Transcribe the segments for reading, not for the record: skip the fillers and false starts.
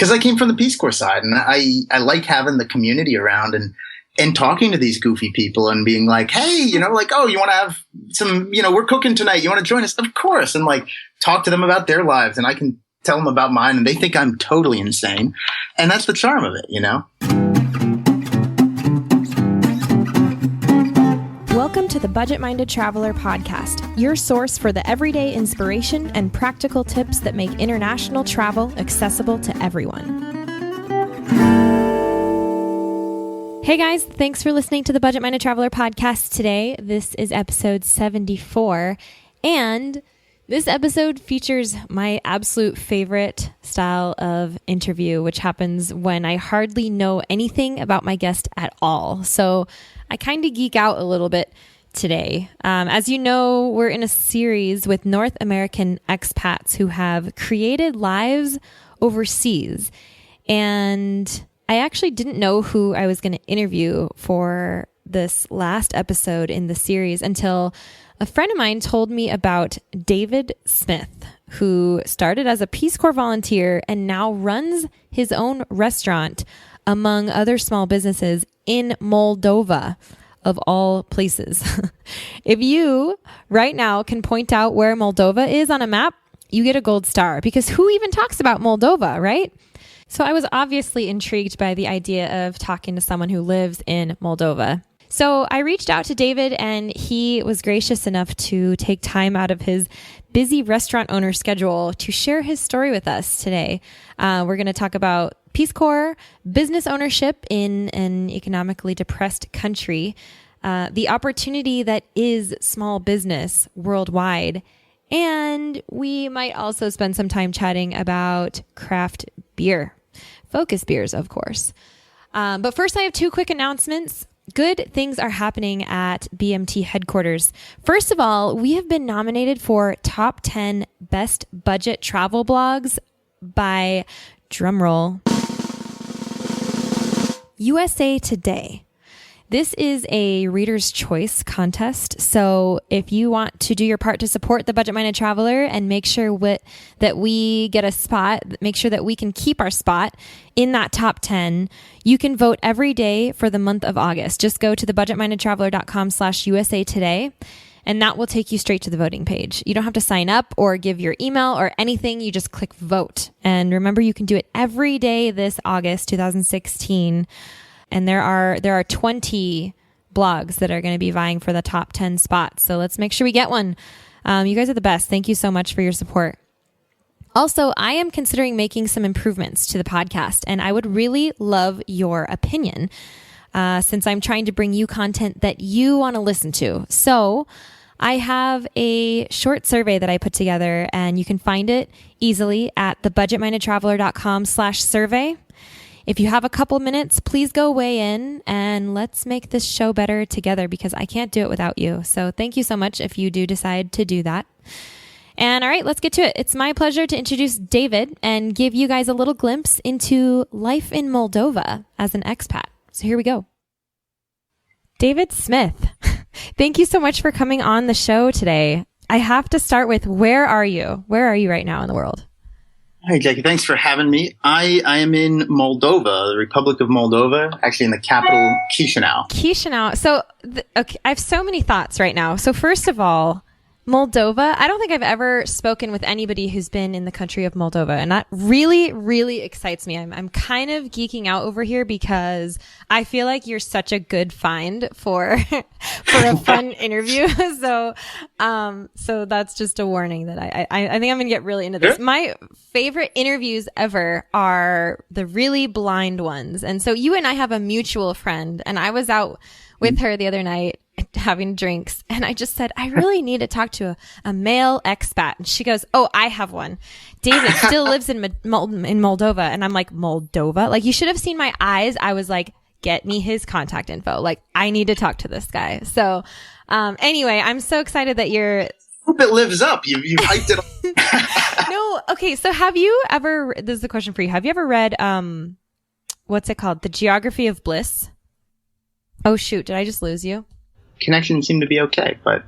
because I came from the Peace Corps side, and I like having the community around and talking to these goofy people and being like, hey, like, oh, you want to have some, we're cooking tonight. You want to join us? Of course. And like talk to them about their lives, and I can tell them about mine, and they think I'm totally insane. And that's the charm of it, Welcome to the Budget-Minded Traveler podcast, your source for the everyday inspiration and practical tips that make international travel accessible to everyone. Hey guys, thanks for listening to the Budget-Minded Traveler podcast today. This is episode 74, and this episode features my absolute favorite style of interview, which happens when I hardly know anything about my guest at all. So I kind of geek out a little bit today. As you know, we're in a series with North American expats who have created lives overseas. And I actually didn't know who I was going to interview for this last episode in the series until a friend of mine told me about David Smith, who started as a Peace Corps volunteer and now runs his own restaurant, among other small businesses, in Moldova, of all places. If you right now can point out where Moldova is on a map, you get a gold star, because who even talks about Moldova, right? So I was obviously intrigued by the idea of talking to someone who lives in Moldova. So I reached out to David, and he was gracious enough to take time out of his busy restaurant owner schedule to share his story with us today. We're going to talk about Peace Corps, business ownership in an economically depressed country, the opportunity that is small business worldwide, and we might also spend some time chatting about craft beer. Focus beers, of course. But first, I have two quick announcements. Good things are happening at BMT headquarters. First of all, we have been nominated for top 10 best budget travel blogs by, drumroll, USA Today. This is a reader's choice contest. So if you want to do your part to support the Budget-Minded Traveler and make sure that we get a spot, make sure that we can keep our spot in that top 10, you can vote every day for the month of August. Just go to thebudgetmindedtraveler.com/USA Today, and that will take you straight to the voting page. You don't have to sign up or give your email or anything. You just click vote. And remember, you can do it every day this August 2016. And there are 20 blogs that are going to be vying for the top 10 spots. So let's make sure we get one. You guys are the best. Thank you so much for your support. Also, I am considering making some improvements to the podcast, and I would really love your opinion since I'm trying to bring you content that you want to listen to. So I have a short survey that I put together, and you can find it easily at thebudgetmindedtraveler.com/survey. If you have a couple minutes, please go weigh in and let's make this show better together, because I can't do it without you. So thank you so much if you do decide to do that. And all right, let's get to it. It's my pleasure to introduce David and give you guys a little glimpse into life in Moldova as an expat. So here we go. David Smith, thank you so much for coming on the show today. I have to start with, where are you? Where are you right now in the world? Hey, Jackie, thanks for having me. I am in Moldova, the Republic of Moldova, actually in the capital, Chișinău. Chișinău. So, okay, I have so many thoughts right now. So first of all, Moldova, I don't think I've ever spoken with anybody who's been in the country of Moldova, and that really, really excites me. I'm kind of geeking out over here because I feel like you're such a good find for a fun interview. So that's just a warning that I think I'm gonna get really into this. My favorite interviews ever are the really blind ones, and so you and I have a mutual friend, and I was out with her the other night having drinks, and I just said, I really need to talk to a male expat. And she goes, oh, I have one. David still lives in Moldova. And I'm like, Moldova? Like, you should have seen my eyes. I was like, get me his contact info. Like, I need to talk to this guy. So anyway, I'm so excited that you're... Hope it lives up. You hyped it up. No, okay. So have you ever... This is a question for you. Have you ever read, what's it called? The Geography of Bliss? Oh, shoot. Did I just lose you? Connection seemed to be okay, but...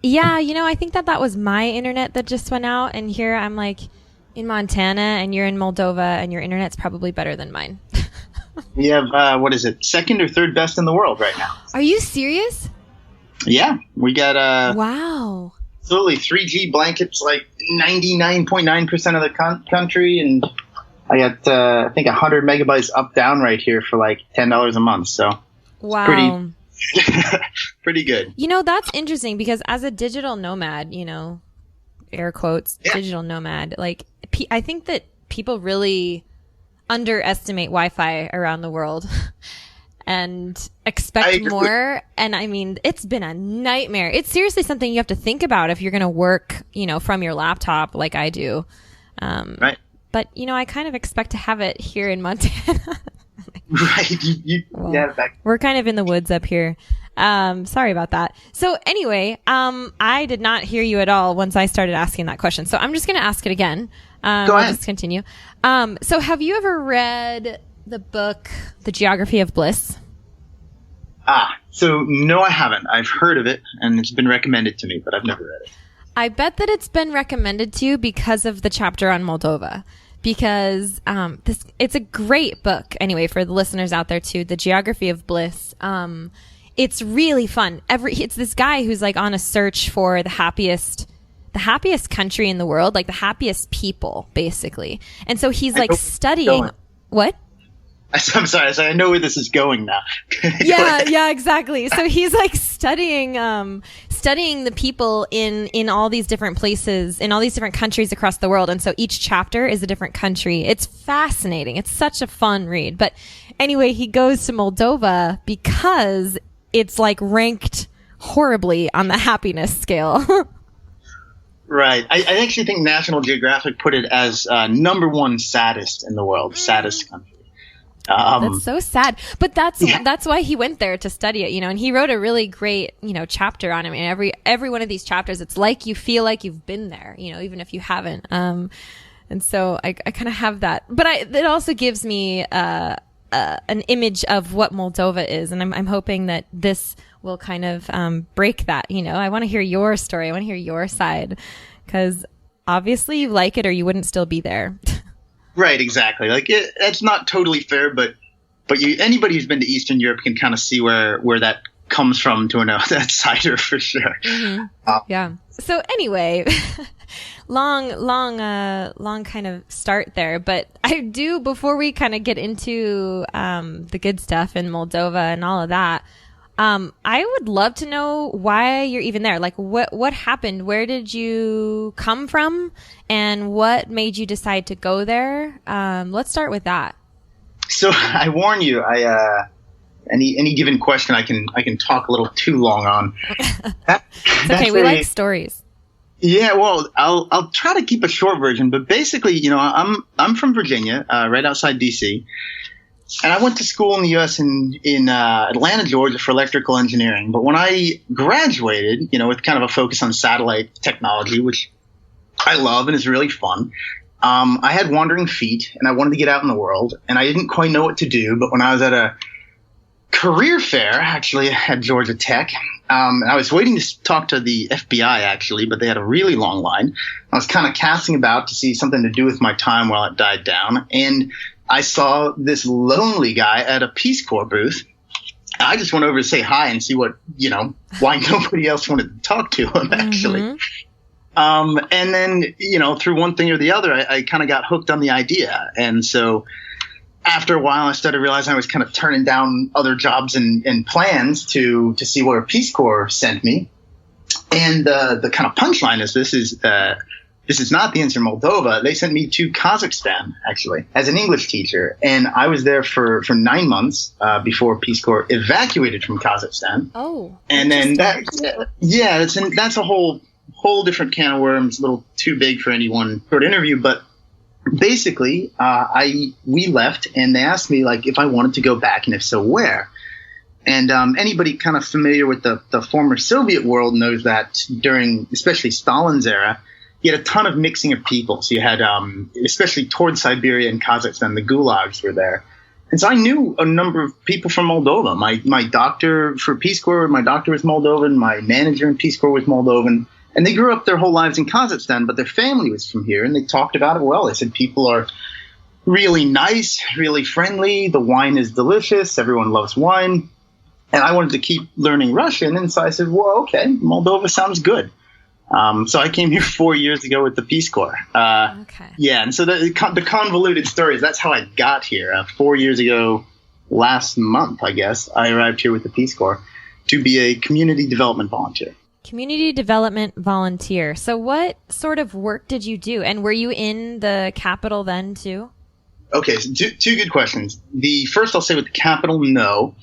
Yeah, I think that was my internet that just went out, and here I'm like in Montana and you're in Moldova and your internet's probably better than mine. We have, what is it, second or third best in the world right now. Are you serious? Yeah, we got wow. Absolutely 3G blankets like 99.9% of the country, and I got I think 100 megabytes up down right here for like $10 a month. So wow, pretty good. You know, that's interesting because as a digital nomad, you know, air quotes, digital nomad, like I think that people really underestimate Wi-Fi around the world and expect more. And I mean, it's been a nightmare. It's seriously something you have to think about if you're going to work, you know, from your laptop like I do. Right. But, you know, I kind of expect to have it here in Montana. Right. We're kind of in the woods up here. Sorry about that. So anyway, I did not hear you at all once I started asking that question. So I'm just going to ask it again. Go ahead. I'll just continue. So have you ever read the book, The Geography of Bliss? So no, I haven't. I've heard of it and it's been recommended to me, but I've never read it. I bet that it's been recommended to you because of the chapter on Moldova. Because it's a great book. Anyway, for the listeners out there too, The Geography of Bliss. It's really fun. It's this guy who's like on a search for the happiest country in the world, like the happiest people, basically. And so he's like studying. What? I'm sorry. I know where this is going now. Yeah, exactly. So he's like studying the people in all these different places, in all these different countries across the world. And so each chapter is a different country. It's fascinating. It's such a fun read. But anyway, he goes to Moldova because it's like ranked horribly on the happiness scale. Right. I actually think National Geographic put it as number one saddest in the world, saddest country. That's so sad. But that's why he went there to study it, you know, and he wrote a really great, you know, chapter on it. I mean, every one of these chapters, it's like you feel like you've been there, you know, even if you haven't. And so I kind of have that. But it also gives me an image of what Moldova is. And I'm hoping that this will kind of break that, you know. I want to hear your story. I want to hear your side because obviously you like it or you wouldn't still be there. Right, exactly. Like it's not totally fair, but anybody who's been to Eastern Europe can kind of see where that comes from to an outsider for sure. Mm-hmm. Yeah. So anyway, long kind of start there, but I do, before we kind of get into the good stuff in Moldova and all of that, I would love to know why you're even there. Like what happened? Where did you come from? And what made you decide to go there? Let's start with that. So I warn you, any given question I can talk a little too long on. It's okay. We like stories. Yeah, well, I'll try to keep a short version, but basically, you know, I'm from Virginia, right outside DC. And I went to school in the U.S. in Atlanta, Georgia for electrical engineering. But when I graduated, you know, with kind of a focus on satellite technology, which I love and is really fun, I had wandering feet and I wanted to get out in the world. And I didn't quite know what to do. But when I was at a career fair, actually, at Georgia Tech, I was waiting to talk to the FBI, actually, but they had a really long line. I was kind of casting about to see something to do with my time while it died down. And I saw this lonely guy at a Peace Corps booth. I just went over to say hi and see what, you know, why nobody else wanted to talk to him, actually. Mm-hmm. And then, you know, through one thing or the other, I kind of got hooked on the idea. And so after a while, I started realizing I was kind of turning down other jobs and plans to see where Peace Corps sent me. And the kind of punchline is this is not the answer, Moldova. They sent me to Kazakhstan, actually, as an English teacher. And I was there for 9 months before Peace Corps evacuated from Kazakhstan. Oh. And then that's a whole different can of worms, a little too big for any one short interview. But basically, we left and they asked me like if I wanted to go back and if so, where. And anybody kind of familiar with the former Soviet world knows that during especially Stalin's era, you had a ton of mixing of people. So you had, especially towards Siberia and Kazakhstan, the gulags were there. And so I knew a number of people from Moldova. My doctor for Peace Corps, my doctor was Moldovan. My manager in Peace Corps was Moldovan. And they grew up their whole lives in Kazakhstan, but their family was from here, and they talked about it well. They said people are really nice, really friendly. The wine is delicious. Everyone loves wine. And I wanted to keep learning Russian, and so I said, well, okay, Moldova sounds good. So I came here 4 years ago with the Peace Corps. Okay. Yeah, and so the convoluted story is that's how I got here. 4 years ago, last month, I guess, I arrived here with the Peace Corps to be a community development volunteer. Community development volunteer. So what sort of work did you do? And were you in the capital then too? Okay, so two good questions. The first, I'll say with the capital, no.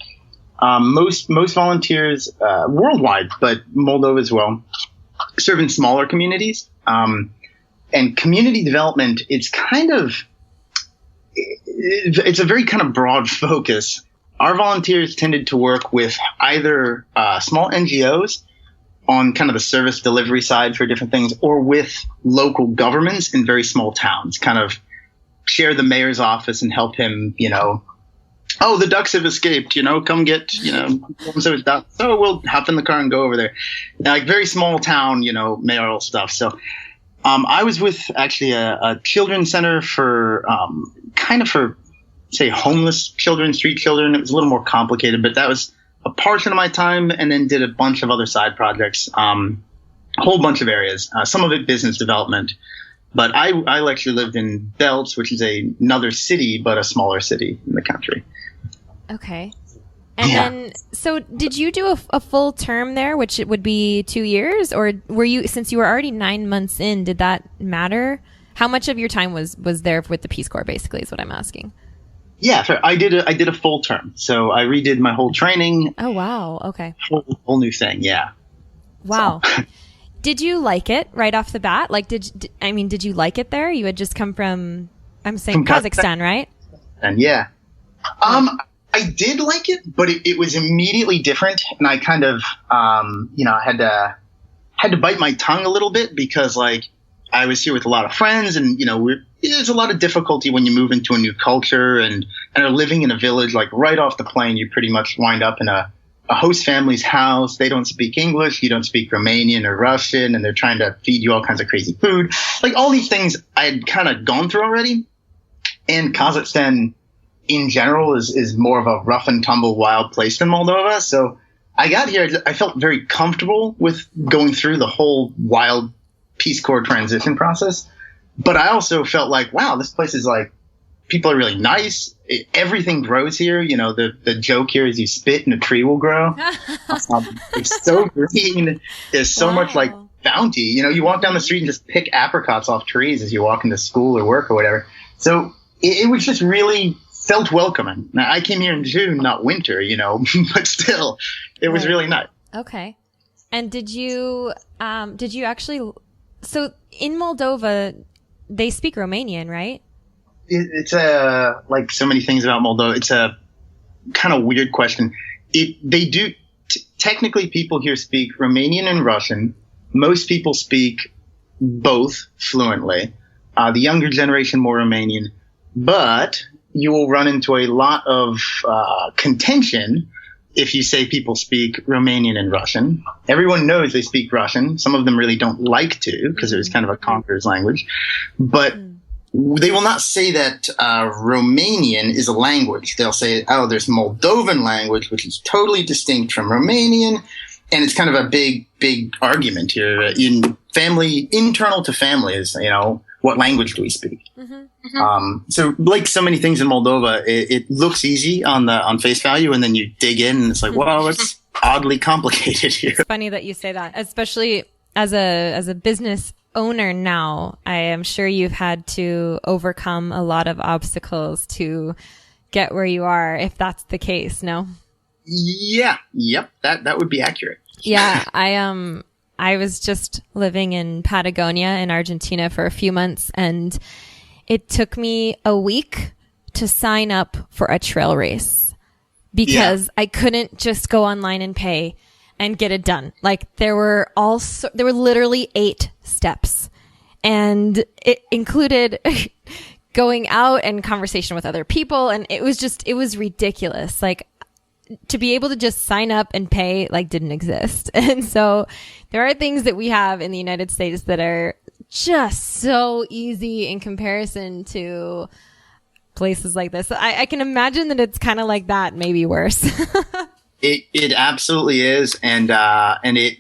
Most volunteers worldwide, but Moldova as well, serve in smaller communities. And community development, it's a very kind of broad focus. Our volunteers tended to work with either small NGOs on kind of the service delivery side for different things, or with local governments in very small towns, kind of share the mayor's office and help him, oh, the ducks have escaped, come get, so we'll hop in the car and go over there. Like very small town, mayoral stuff. So I was with actually a children's center for say homeless children, street children. It was a little more complicated, but that was a portion of my time, and then did a bunch of other side projects, a whole bunch of areas, some of it business development. But I actually lived in Belts, which is another city, but a smaller city in the country. Okay. And then, so did you do a full term there, which it would be 2 years? Or were you, since you were already 9 months in, did that matter? How much of your time was there with the Peace Corps, basically, is what I'm asking. Yeah, fair. I did a full term. So I redid my whole training. Oh, wow. Okay. Whole new thing. Yeah. Wow. So. Did you like it right off the bat? Like, did you like it there? You had just come from Kazakhstan, right? And yeah. I did like it, but it was immediately different. And I kind of, I had to bite my tongue a little bit because I was here with a lot of friends, and, there's a lot of difficulty when you move into a new culture and are living in a village. Like right off the plane, you pretty much wind up in a host family's house. They don't speak English. You don't speak Romanian or Russian, and they're trying to feed you all kinds of crazy food. Like all these things I had kind of gone through already. And Kazakhstan in general is more of a rough and tumble wild place than Moldova. So I got here, I felt very comfortable with going through the whole wild Peace Corps transition process. But I also felt like, wow, this place is people are really nice. Everything grows here. The joke here is you spit and a tree will grow. It's so green. There's so much bounty. You walk down the street and just pick apricots off trees as you walk into school or work or whatever. So it was just really felt welcoming. Now, I came here in June, not winter, but still, it was really nice. Okay. And did you actually, so in Moldova, they speak Romanian, right? It's like so many things about Moldova. It's a kind of weird question. They do, technically people here speak Romanian and Russian. Most people speak both fluently. The younger generation, more Romanian. But you will run into a lot of contention if you say people speak Romanian and Russian. Everyone knows they speak Russian. Some of them really don't like to because it was kind of a conqueror's language. But they will not say that Romanian is a language. They'll say, oh, there's Moldovan language, which is totally distinct from Romanian. And it's kind of a big, big argument here internal to families, what language do we speak? So like so many things in Moldova, it looks easy on face value, and then you dig in and it's like, wow, it's oddly complicated here. It's funny that you say that, especially as a business owner now. I am sure you've had to overcome a lot of obstacles to get where you are, if that's the case, no? Yeah. Yep. That would be accurate. Yeah. I was just living in Patagonia in Argentina for a few months, and it took me a week to sign up for a trail race because I couldn't just go online and pay and get it done. There were literally 8 steps, and it included going out and conversation with other people. And it was ridiculous. to be able to just sign up and pay like didn't exist. And so there are things that we have in the United States that are just so easy in comparison to places like this. I can imagine that it's kind of like that, maybe worse. It absolutely is. And it,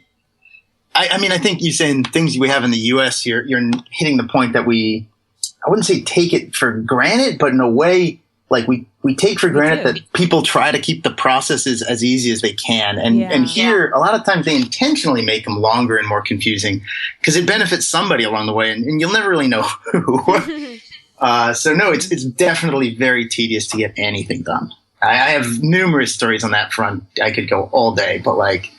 I mean, I think you're saying things we have in the US, you're hitting the point that I wouldn't say take it for granted, but in a way, like we take for granted that people try to keep the processes as easy as they can. And here, a lot of times they intentionally make them longer and more confusing because it benefits somebody along the way, and you'll never really know who. So no, it's definitely very tedious to get anything done. I have numerous stories on that front. I could go all day, but like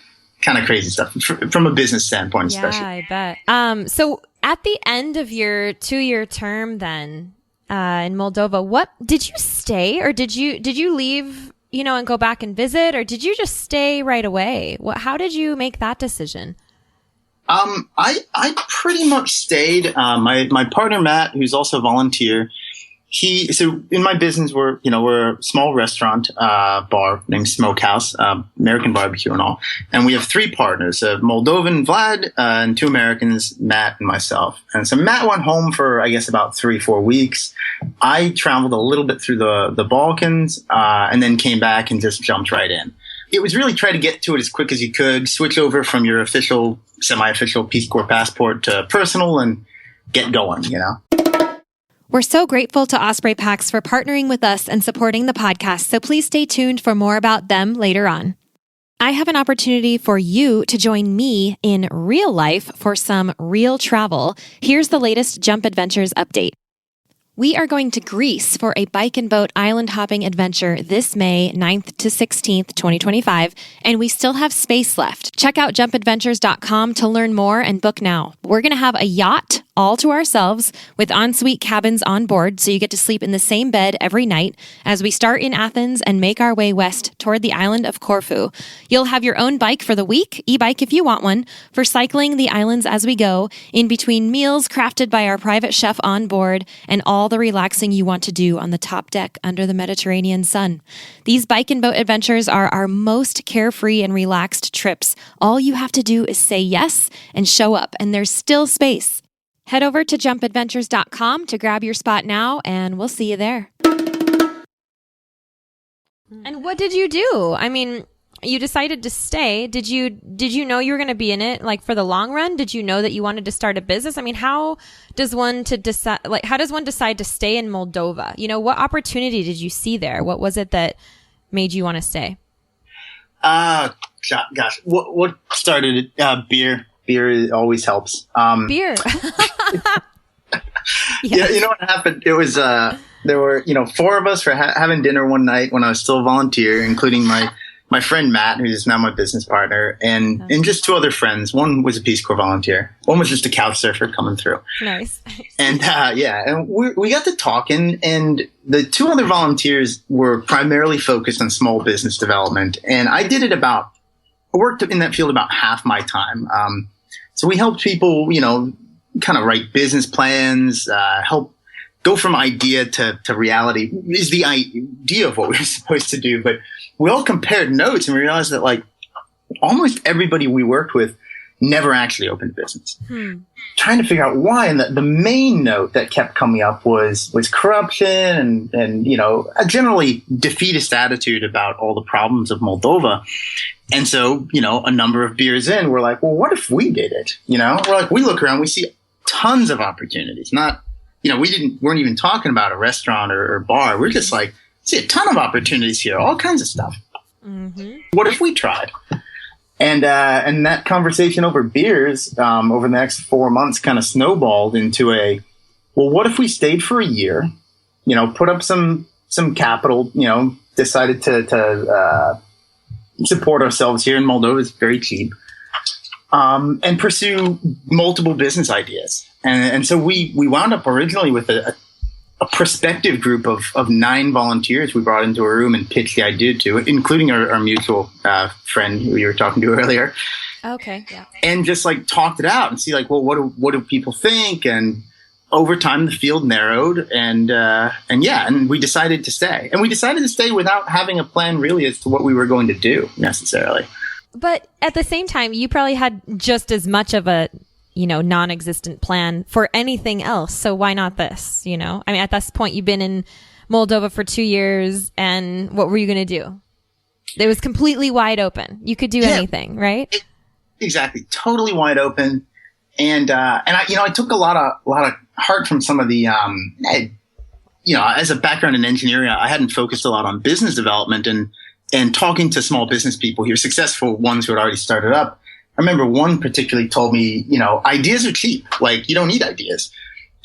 kind of crazy stuff from a business standpoint, especially. Yeah, I bet. So at the end of your 2-year term then, in Moldova, what did you stay, or did you leave, and go back and visit, or did you just stay right away? How did you make that decision? I pretty much stayed. My partner Matt, who's also a volunteer, so in my business we're a small restaurant bar named Smokehouse, American barbecue and all, and we have 3 partners: a Moldovan, Vlad, and 2 Americans, Matt and myself. And so Matt went home for I guess about 3-4 weeks. I traveled a little bit through the Balkans, and then came back and just jumped right in. It was really try to get to it as quick as you could, switch over from your official, semi-official Peace Corps passport to personal, and get going. We're so grateful to Osprey Packs for partnering with us and supporting the podcast, so please stay tuned for more about them later on. I have an opportunity for you to join me in real life for some real travel. Here's the latest Jump Adventures update. We are going to Greece for a bike and boat island hopping adventure this May 9th to 16th, 2025, and we still have space left. Check out jumpadventures.com to learn more and book now. We're going to have a yacht all to ourselves with ensuite cabins on board, so you get to sleep in the same bed every night as we start in Athens and make our way west toward the island of Corfu. You'll have your own bike for the week, e-bike if you want one, for cycling the islands as we go, in between meals crafted by our private chef on board, and all the relaxing you want to do on the top deck under the Mediterranean sun. These bike and boat adventures are our most carefree and relaxed trips. All you have to do is say yes and show up, and there's still space. Head over to jumpadventures.com to grab your spot now, and we'll see you there. And what did you do? I mean, you decided to stay. Did you know you were going to be in it like for the long run? Did you know that you wanted to start a business? I mean, how does one decide to stay in Moldova? What opportunity did you see there? What was it that made you want to stay? Gosh, what started it? Beer. Beer always helps. Beer. Yes. You know what happened? It was there were 4 of us for having dinner one night when I was still a volunteer, including my friend Matt, who's now my business partner, and just 2 other friends. One was a Peace Corps volunteer. One was just a couch surfer coming through. Nice. And and we got to talking, and the 2 other volunteers were primarily focused on small business development, and I worked in that field about half my time. So we helped people, kind of write business plans, help go from idea to reality is the idea of what we're supposed to do. But we all compared notes, and we realized that like almost everybody we worked with never actually opened a business. Trying to figure out why. And the main note that kept coming up was corruption and a generally defeatist attitude about all the problems of Moldova. And so, a number of beers in, we're like, well, what if we did it? We're like, we look around, we see tons of opportunities. Not, weren't even talking about a restaurant or bar. We're just like, see a ton of opportunities here, all kinds of stuff. Mm-hmm. What if we tried? And that conversation over beers, over the next 4 months kind of snowballed into well, what if we stayed for a year, put up some capital, decided to support ourselves here in Moldova. It's very cheap. And pursue multiple business ideas. And so we wound up originally with a prospective group of 9 volunteers we brought into a room and pitched the idea to, including our mutual friend who you were talking to earlier. Okay, yeah. And just like talked it out and see like, well, what do people think? And over time, the field narrowed, and we decided to stay. And we decided to stay without having a plan really as to what we were going to do necessarily. But at the same time, you probably had just as much of a, non-existent plan for anything else. So why not this, I mean, at this point, you've been in Moldova for 2 years, and what were you going to do? It was completely wide open. You could do anything, right? Exactly. Totally wide open. And I took a lot of heart from some of the, as a background in engineering, I hadn't focused a lot on business development and talking to small business people here, successful ones who had already started up. I remember one particularly told me, ideas are cheap. Like, you don't need ideas.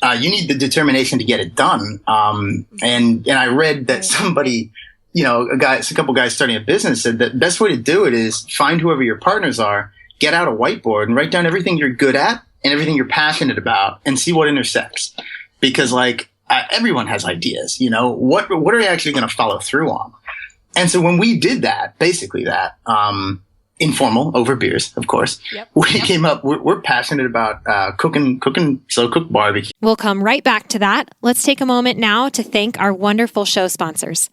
You need the determination to get it done. And I read that somebody, a couple guys starting a business said that the best way to do it is find whoever your partners are, get out a whiteboard and write down everything you're good at and everything you're passionate about and see what intersects. Because everyone has ideas, what are you actually going to follow through on? And so when we did that, basically that, informal over beers, of course, we came up, we're passionate about, cooking, slow cook barbecue. We'll come right back to that. Let's take a moment now to thank our wonderful show sponsors.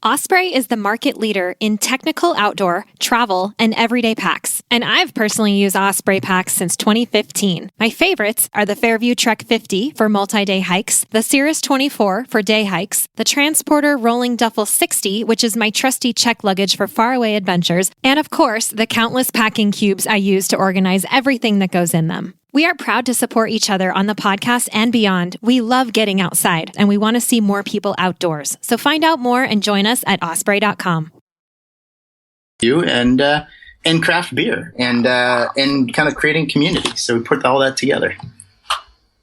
Osprey is the market leader in technical outdoor, travel, and everyday packs. And I've personally used Osprey packs since 2015. My favorites are the Fairview Trek 50 for multi-day hikes, the Cirrus 24 for day hikes, the Transporter Rolling Duffel 60, which is my trusty check luggage for faraway adventures, and of course, the countless packing cubes I use to organize everything that goes in them. We are proud to support each other on the podcast and beyond. We love getting outside, and we want to see more people outdoors. So find out more and join us at osprey.com. And craft beer and kind of creating community. So we put all that together.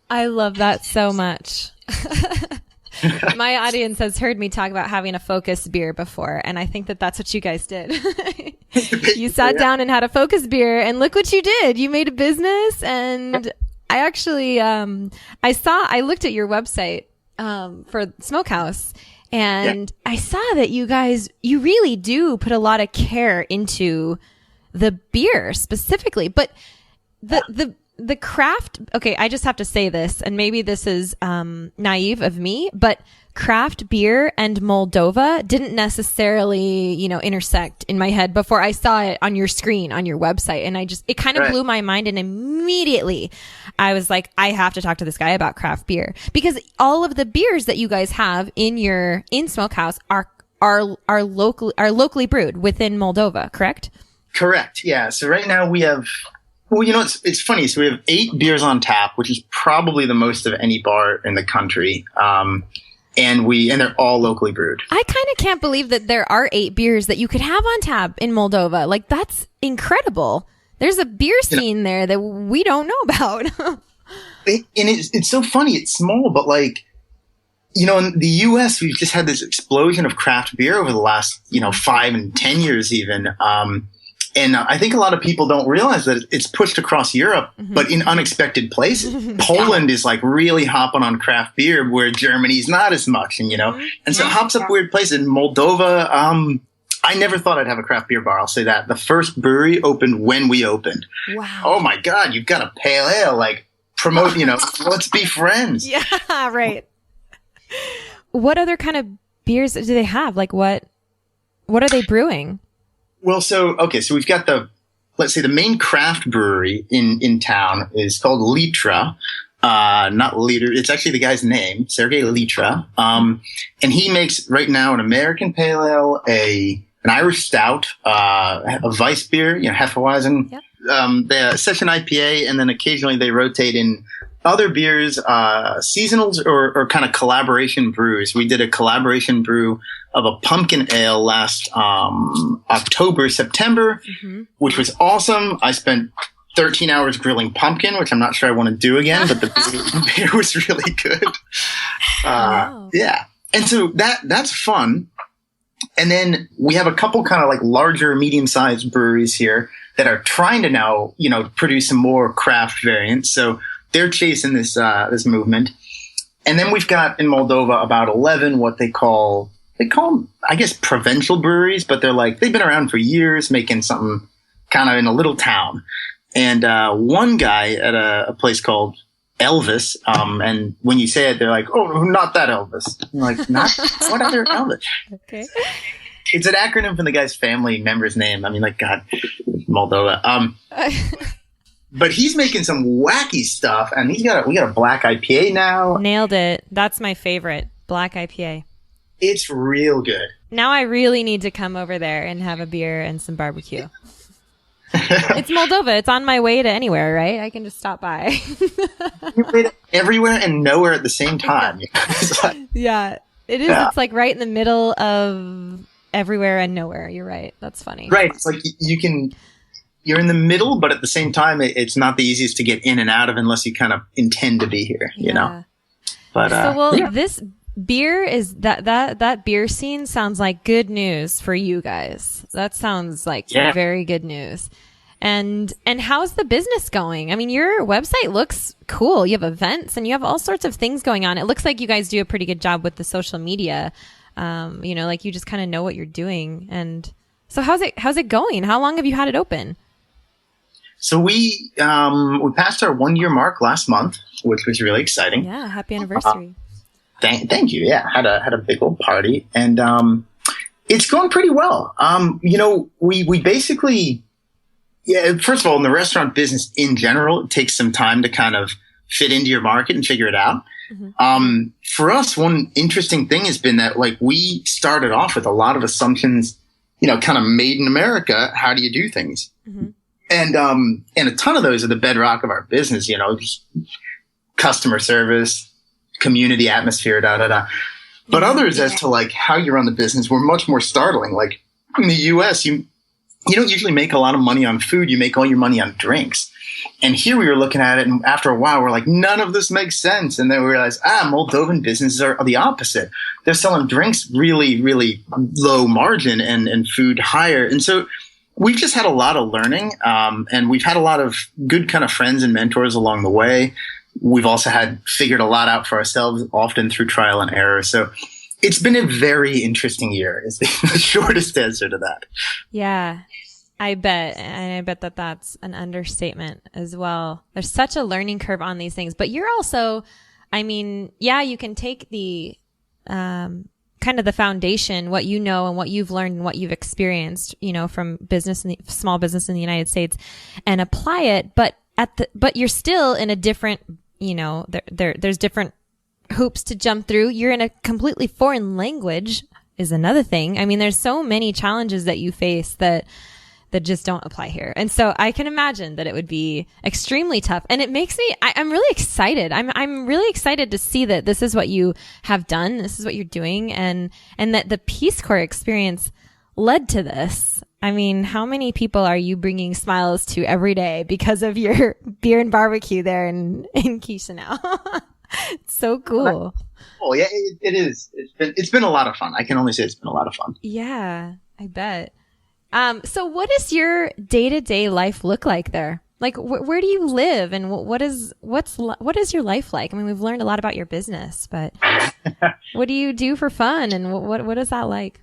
I love that so much. My audience has heard me talk about having a focus beer before, and I think that that's what you guys did. You sat down and had a focus beer, and look what you did. You made a business, and I actually, I looked at your website for Smokehouse, and I saw that you really do put a lot of care into the beer specifically, but the craft, okay, I just have to say this, and maybe this is naive of me, but craft beer and Moldova didn't necessarily, intersect in my head before I saw it on your screen, on your website. And it kind of blew my mind. And immediately I was like, I have to talk to this guy about craft beer, because all of the beers that you guys have in Smokehouse are locally brewed within Moldova, correct? Correct. Yeah. So right now we have, it's funny. So we have 8 beers on tap, which is probably the most of any bar in the country. And they're all locally brewed. I kind of can't believe that there are 8 beers that you could have on tap in Moldova. Like, that's incredible. There's a beer scene there that we don't know about. It's so funny. It's small, but in the U.S., we've just had this explosion of craft beer over the last, 5 and 10 years even. And I think a lot of people don't realize that it's pushed across Europe, but in unexpected places. Poland is really hopping on craft beer, where Germany's not as much, and so it hops up weird places. In Moldova, I never thought I'd have a craft beer bar. I'll say that. The first brewery opened when we opened. Wow. Oh my God, you've got a pale ale, promote, let's be friends. Yeah, right. What other kind of beers do they have? What are they brewing? Well, so we've got the main craft brewery in town is called Litra, not Liter. It's actually the guy's name, Sergei Litra. And he makes right now an American pale ale, an Irish stout, a Weiss beer, Hefeweizen, the session IPA, and then occasionally they rotate in other beers, seasonals or kind of collaboration brews. We did a collaboration brew of a pumpkin ale last October, September, which was awesome. I spent 13 hours grilling pumpkin, which I'm not sure I want to do again, but the beer was really good. Wow. Yeah. And so that's fun. And then we have a couple kind of larger, medium-sized breweries here that are trying to now, produce some more craft variants. So they're chasing this movement. And then we've got in Moldova about 11 what they call them, I guess, provincial breweries, but they've been around for years making something kind of in a little town. And one guy at a place called Elvis. And when you say it, they're like, "Oh, not that Elvis." I'm like, "Not what other Elvis?" Okay. It's an acronym from the guy's family member's name. I mean, like, God, Moldova. But he's making some wacky stuff, and we got a black IPA now. Nailed it. That's my favorite, black IPA. It's real good. Now I really need to come over there and have a beer and some barbecue. It's Moldova. It's on my way to anywhere, right? I can just stop by. You're right everywhere and nowhere at the same time. Yeah, it is. Yeah. It's like right in the middle of everywhere and nowhere. You're right. That's funny. Right. It's like you're in the middle, but at the same time, it's not the easiest to get in and out of unless you kind of intend to be here, you know? But, this beer is that beer scene sounds like good news for you guys. That sounds like very good news. And how's the business going? I mean, your website looks cool. You have events and you have all sorts of things going on. It looks like you guys do a pretty good job with the social media. Like you just kind of know what you're doing. And so how's it going? How long have you had it open? So we passed our 1 year mark last month, which was really exciting. Yeah, happy anniversary. Thank you. Yeah, had a big old party, and it's going pretty well. We basically, first of all, in the restaurant business in general, it takes some time to kind of fit into your market and figure it out. Mm-hmm. For us, one interesting thing has been that like we started off with a lot of assumptions, kind of made in America. How do you do things? Mm-hmm. And a ton of those are the bedrock of our business, just customer service, community atmosphere, But others as to like how you run the business were much more startling. Like in the US, you don't usually make a lot of money on food. You make all your money on drinks. And here we were looking at it, and after a while, we're like, none of this makes sense. And then we realized, Moldovan businesses are the opposite. They're selling drinks really, really low margin and food higher. And so we've just had a lot of learning, and we've had a lot of good kind of friends and mentors along the way. We've also figured a lot out for ourselves, often through trial and error. So it's been a very interesting year. It's the shortest answer to that. Yeah, I bet. And I bet that's an understatement as well. There's such a learning curve on these things. But you're also, you can take the kind of the foundation, what you know and what you've learned and what you've experienced, from small business in the United States, and apply it. But you're still in a different, there's different hoops to jump through. You're in a completely foreign language is another thing. I mean, there's so many challenges that you face that just don't apply here. And so I can imagine that it would be extremely tough. And it makes me, I'm really excited. I'm really excited to see that this is what you have done. This is what you're doing. And that the Peace Corps experience led to this. I mean, how many people are you bringing smiles to every day because of your beer and barbecue there in Chișinău? It's so cool. Oh yeah, it is. It's been a lot of fun. I can only say it's been a lot of fun. Yeah, I bet. So what does your day-to-day life look like there? Like, where do you live, and what is your life like? I mean, we've learned a lot about your business, but what do you do for fun, and what is that like?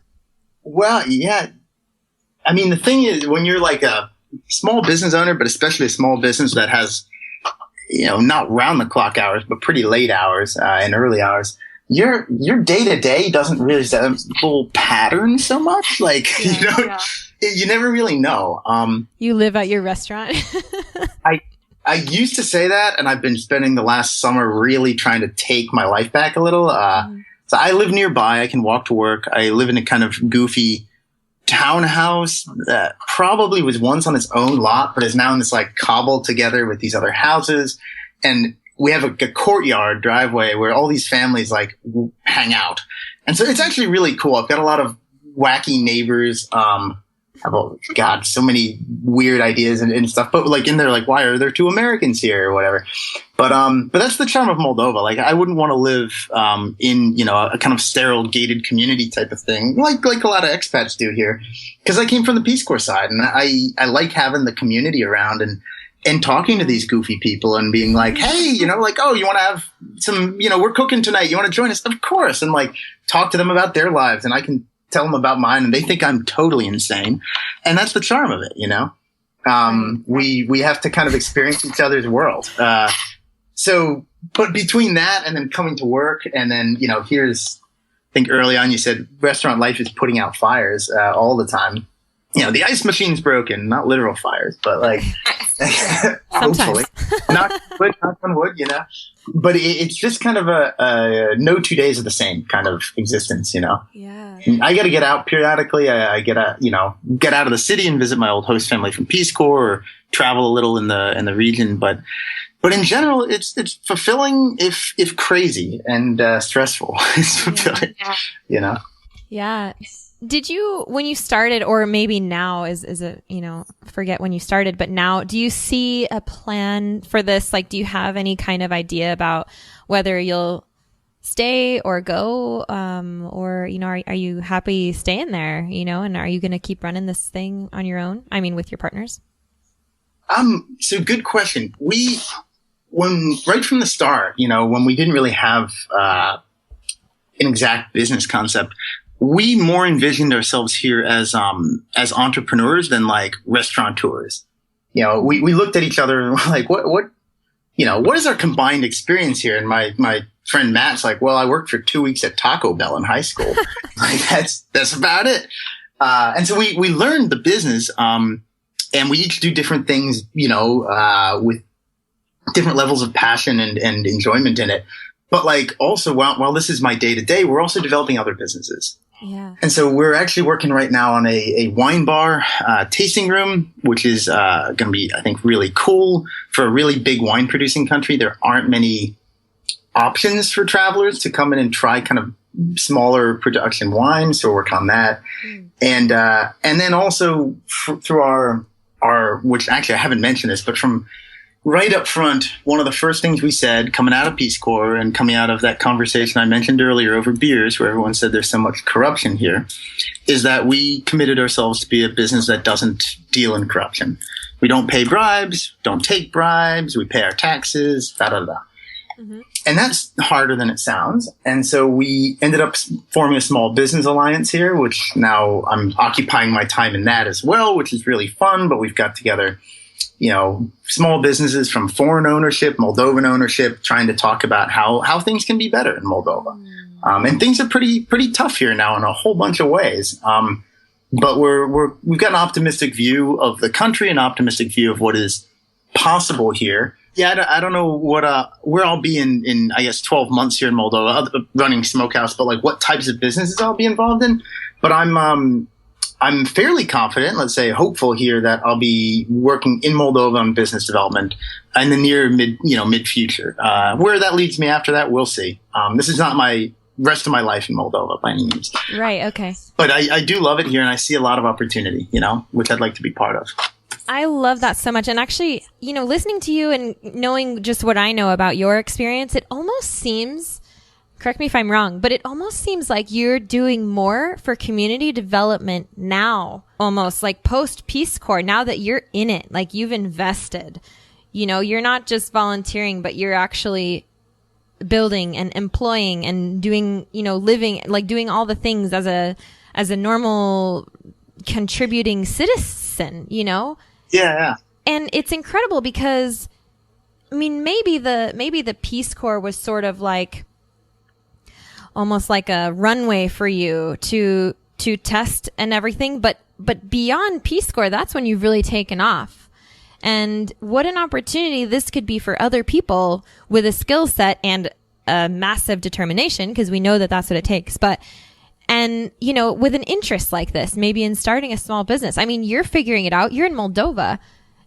Well, yeah. I mean, the thing is, when you're like a small business owner, but especially a small business that has, not round the clock hours, but pretty late hours and early hours, your day to day doesn't really have full pattern so much. Like, you never really know. You live at your restaurant. I used to say that, and I've been spending the last summer really trying to take my life back a little. So I live nearby. I can walk to work. I live in a kind of goofy townhouse that probably was once on its own lot, but is now in this like cobbled together with these other houses. And we have a courtyard driveway where all these families like hang out. And so it's actually really cool. I've got a lot of wacky neighbors. Oh God, so many weird ideas and stuff. But like in there, like, why are there two Americans here or whatever? But that's the charm of Moldova. Like, I wouldn't want to live in a kind of sterile gated community type of thing, like a lot of expats do here, because I came from the Peace Corps side, and I like having the community around and talking to these goofy people and being like, hey, like, oh, you want to have some, we're cooking tonight. You want to join us? Of course. And like talk to them about their lives, and I can tell them about mine, and they think I'm totally insane. And that's the charm of it, we have to kind of experience each other's world. but between that and then coming to work and then, I think early on you said restaurant life is putting out fires all the time. The ice machine's broken, not literal fires, but like, hopefully, knock on wood, but it's just kind of a no 2 days are the same kind of existence, Yeah. I got to get out periodically. I get out of the city and visit my old host family from Peace Corps or travel a little in the region. But in general, it's fulfilling if crazy and stressful. It's fulfilling, Yeah. Did you, when you started, or maybe now is it, forget when you started, but now, do you see a plan for this? Like, do you have any kind of idea about whether you'll stay or go? Or, are you happy staying there, and are you going to keep running this thing on your own? I mean, with your partners? So good question. Right from the start, when we didn't really have, an exact business concept, we more envisioned ourselves here as entrepreneurs than like restaurateurs. We looked at each other and we're like, what is our combined experience here? And my friend Matt's like, well, I worked for 2 weeks at Taco Bell in high school. Like that's about it. And so we learned the business, and we each do different things, with different levels of passion and enjoyment in it. But like also while this is my day to day, we're also developing other businesses. Yeah. And so we're actually working right now on a wine bar, tasting room, which is going to be, I think, really cool for a really big wine producing country. There aren't many options for travelers to come in and try kind of smaller production wines. So we're working on that. And then also through our, which actually I haven't mentioned this, but from right up front, one of the first things we said coming out of Peace Corps and coming out of that conversation I mentioned earlier over beers, where everyone said there's so much corruption here, is that we committed ourselves to be a business that doesn't deal in corruption. We don't pay bribes, don't take bribes, we pay our taxes, da-da-da. Mm-hmm. And that's harder than it sounds. And so we ended up forming a small business alliance here, which now I'm occupying my time in that as well, which is really fun. But we've got together small businesses from foreign ownership, Moldovan ownership, trying to talk about how things can be better in Moldova. And things are pretty tough here now in a whole bunch of ways. But we've got an optimistic view of the country, an optimistic view of what is possible here. Yeah, I don't know where I'll be in I guess 12 months here in Moldova, running Smokehouse, but like what types of businesses I'll be involved in. But I'm fairly confident, let's say hopeful here, that I'll be working in Moldova on business development in the near mid future. Where that leads me after that, we'll see. This is not my rest of my life in Moldova by any means. Right. Okay. But I do love it here and I see a lot of opportunity, which I'd like to be part of. I love that so much. And actually, listening to you and knowing just what I know about your experience, it almost seems, correct me if I'm wrong, but it almost seems like you're doing more for community development now, almost like post Peace Corps, now that you're in it, like you've invested, you're not just volunteering, but you're actually building and employing and doing, living, like doing all the things as a normal contributing citizen, Yeah. And it's incredible because, I mean, maybe the Peace Corps was sort of like, almost like a runway for you to test and everything. But beyond Peace Corps, that's when you've really taken off. And what an opportunity this could be for other people with a skill set and a massive determination, because we know that that's what it takes. And with an interest like this, maybe in starting a small business. I mean, you're figuring it out. You're in Moldova.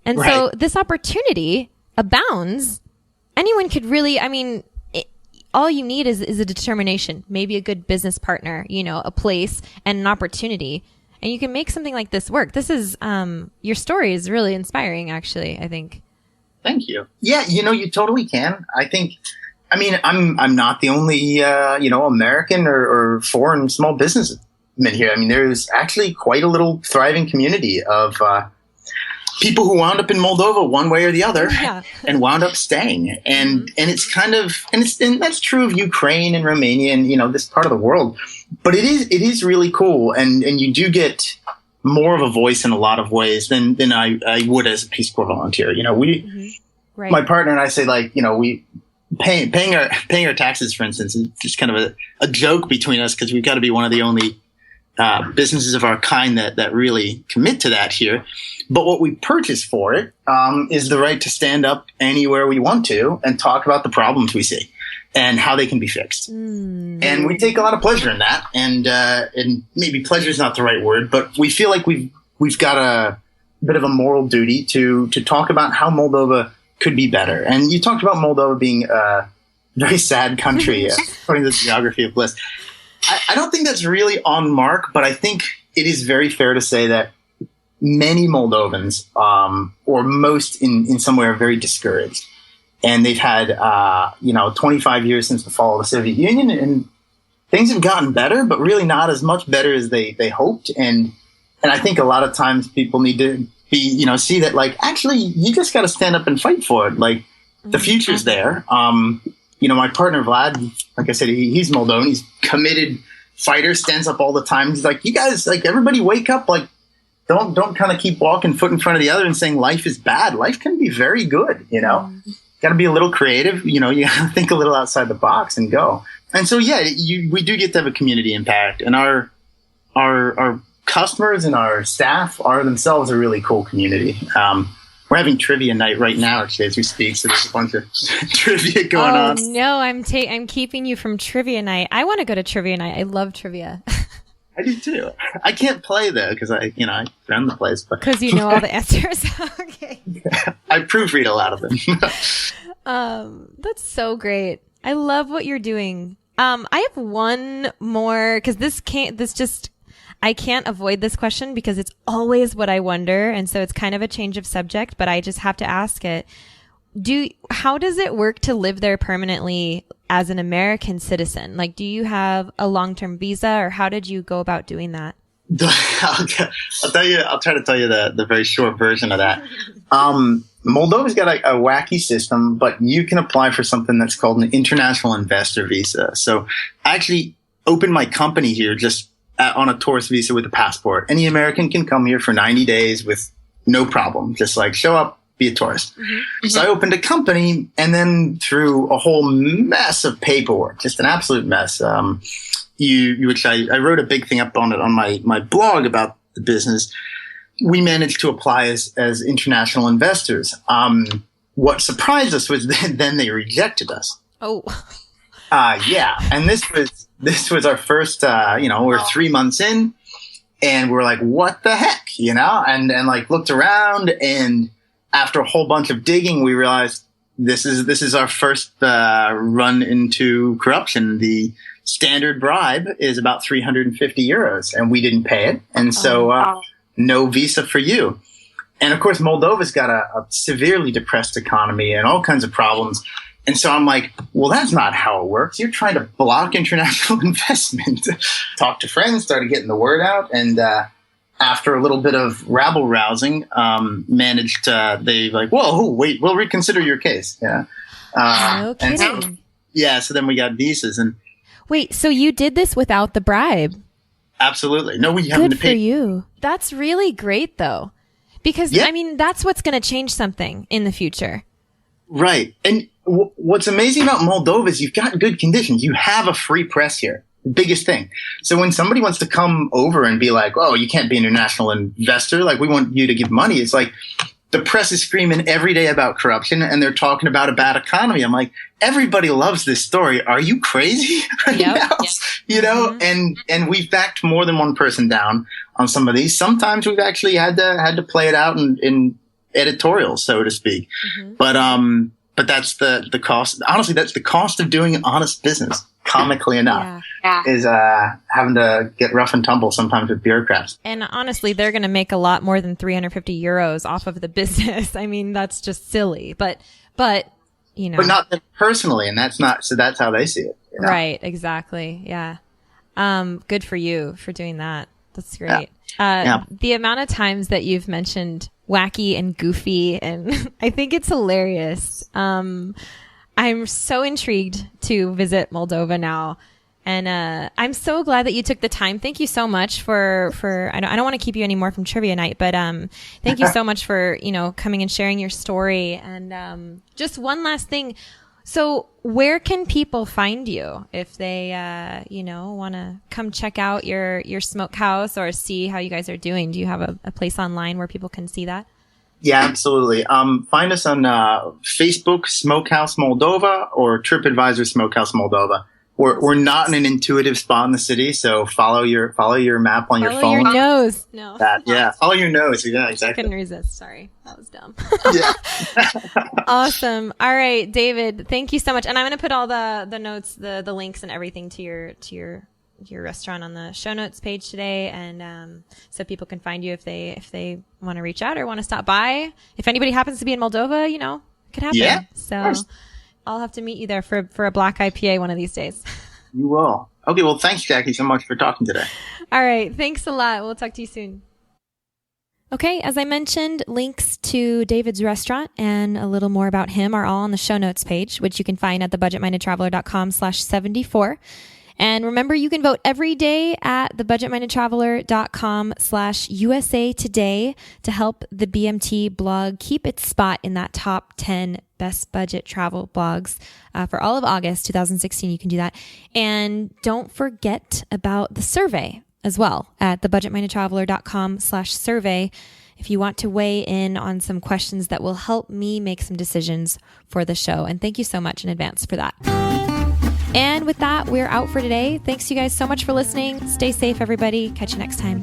And right. So this opportunity abounds. Anyone could really, all you need is a determination, maybe a good business partner, a place and an opportunity, and you can make something like this work. This is, your story is really inspiring, actually, I think. Thank you. Yeah. You totally can. I'm not the only, American or foreign small businessman here. There's actually quite a little thriving community of, people who wound up in Moldova one way or the other and wound up staying. And it's kind of, and that's true of Ukraine and Romania and, this part of the world, but it is really cool. And you do get more of a voice in a lot of ways than I would as a Peace Corps volunteer. Right. My partner and I say, like, paying our taxes, for instance, is just kind of a joke between us because we've got to be one of the only businesses of our kind that really commit to that here. But what we purchase for it is the right to stand up anywhere we want to and talk about the problems we see and how they can be fixed. And we take a lot of pleasure in that. And maybe pleasure is not the right word, but we feel like we've got a bit of a moral duty to talk about how Moldova could be better. And you talked about Moldova being a very sad country, according to the geography of bliss. I don't think that's really on mark, but I think it is very fair to say that many Moldovans, or most in some way, are very discouraged. And they've had, 25 years since the fall of the Soviet Union, and things have gotten better, but really not as much better as they hoped. And I think a lot of times people need to see that, like, actually, you just got to stand up and fight for it. Like, the future's there. My partner Vlad, like I said, he's Moldovan. He's committed fighter, stands up all the time. He's like, you guys, like, everybody wake up. Like, don't kind of keep walking foot in front of the other and saying life is bad. Life can be very good, Got to be a little creative. You got to think a little outside the box and go. And so, yeah, we do get to have a community impact. And our customers and our staff are themselves a really cool community. We're having trivia night right now, actually, as we speak. So there's a bunch of trivia going on. Oh, no, I'm keeping you from trivia night. I want to go to trivia night. I love trivia. I do too. I can't play though because I run the place. Because you know all the answers. Okay. I proofread a lot of them. That's so great. I love what you're doing. I have one more because I can't avoid this question because it's always what I wonder. And so it's kind of a change of subject, but I just have to ask it. How does it work to live there permanently as an American citizen? Like, do you have a long-term visa, or how did you go about doing that? I'll try to tell you the very short version of that. Moldova's got a wacky system, but you can apply for something that's called an international investor visa. So I actually opened my company here just on a tourist visa with a passport. Any American can come here for 90 days with no problem. Just like show up, be a tourist. Mm-hmm. So I opened a company, and then through a whole mess of paperwork, just an absolute mess. Which I wrote a big thing up on it on my blog about the business. We managed to apply as international investors. What surprised us was then they rejected us. Oh. Yeah. And this was our first, we're 3 months in, and we're like, what the heck, and like looked around, and after a whole bunch of digging, we realized this is our first run into corruption. The standard bribe is about 350 euros, and we didn't pay it. And so no visa for you. And of course, Moldova's got a severely depressed economy and all kinds of problems. And so I'm like, well, that's not how it works. You're trying to block international investment. Talked to friends, started getting the word out. And after a little bit of rabble rousing, managed they like, whoa, wait, we'll reconsider your case. Yeah. No kidding. So then we got visas. And wait, so you did this without the bribe? Absolutely. No, we haven't paid. Good for you. That's really great, though. Because, that's what's going to change something in the future. Right. And what's amazing about Moldova is you've got good conditions. You have a free press here. The biggest thing. So when somebody wants to come over and be like, oh, you can't be an international investor, like we want you to give money, it's like the press is screaming every day about corruption, and they're talking about a bad economy. I'm like, everybody loves this story. Are you crazy right now? Yep. Mm-hmm. And we've backed more than one person down on some of these. Sometimes we've actually had to play it out in editorials, so to speak. Mm-hmm. But that's the cost. Honestly, that's the cost of doing honest business. Comically enough, is having to get rough and tumble sometimes with bureaucrats. And honestly, they're going to make a lot more than 350 euros off of the business. I mean, that's just silly. But But not them personally, and that's how they see it. Right. Exactly. Yeah. Good for you for doing that. That's great. The amount of times that you've mentioned wacky and goofy, and I think it's hilarious. I'm so intrigued to visit Moldova now. And I'm so glad that you took the time. Thank you so much for I don't want to keep you anymore from trivia night, but thank you so much for, coming and sharing your story. And just one last thing. So where can people find you if they, want to come check out your smokehouse or see how you guys are doing? Do you have a place online where people can see that? Yeah, absolutely. Find us on Facebook, Smokehouse Moldova, or TripAdvisor, Smokehouse Moldova. We're not in an intuitive spot in the city, so follow your map on your phone. Follow your nose. No. Follow your nose. Yeah, exactly. Couldn't resist. Sorry, that was dumb. Yeah. Awesome. All right, David. Thank you so much. And I'm going to put all the notes, the links, and everything to your restaurant on the show notes page today, and so people can find you if they want to reach out or want to stop by. If anybody happens to be in Moldova, it could happen. Yeah. So I'll have to meet you there for a black IPA one of these days. You will. Okay, well, thanks, Jackie, so much for talking today. All right, thanks a lot. We'll talk to you soon. Okay, as I mentioned, links to David's restaurant and a little more about him are all on the show notes page, which you can find at thebudgetmindedtraveler.com/74. And remember, you can vote every day at thebudgetmindedtraveler.com/USA Today to help the BMT blog keep its spot in that top 10 best budget travel blogs for all of August 2016. You can do that. And don't forget about the survey as well at thebudgetmindedtraveler.com/survey if you want to weigh in on some questions that will help me make some decisions for the show. And thank you so much in advance for that. And with that, we're out for today. Thanks you guys so much for listening. Stay safe, everybody. Catch you next time.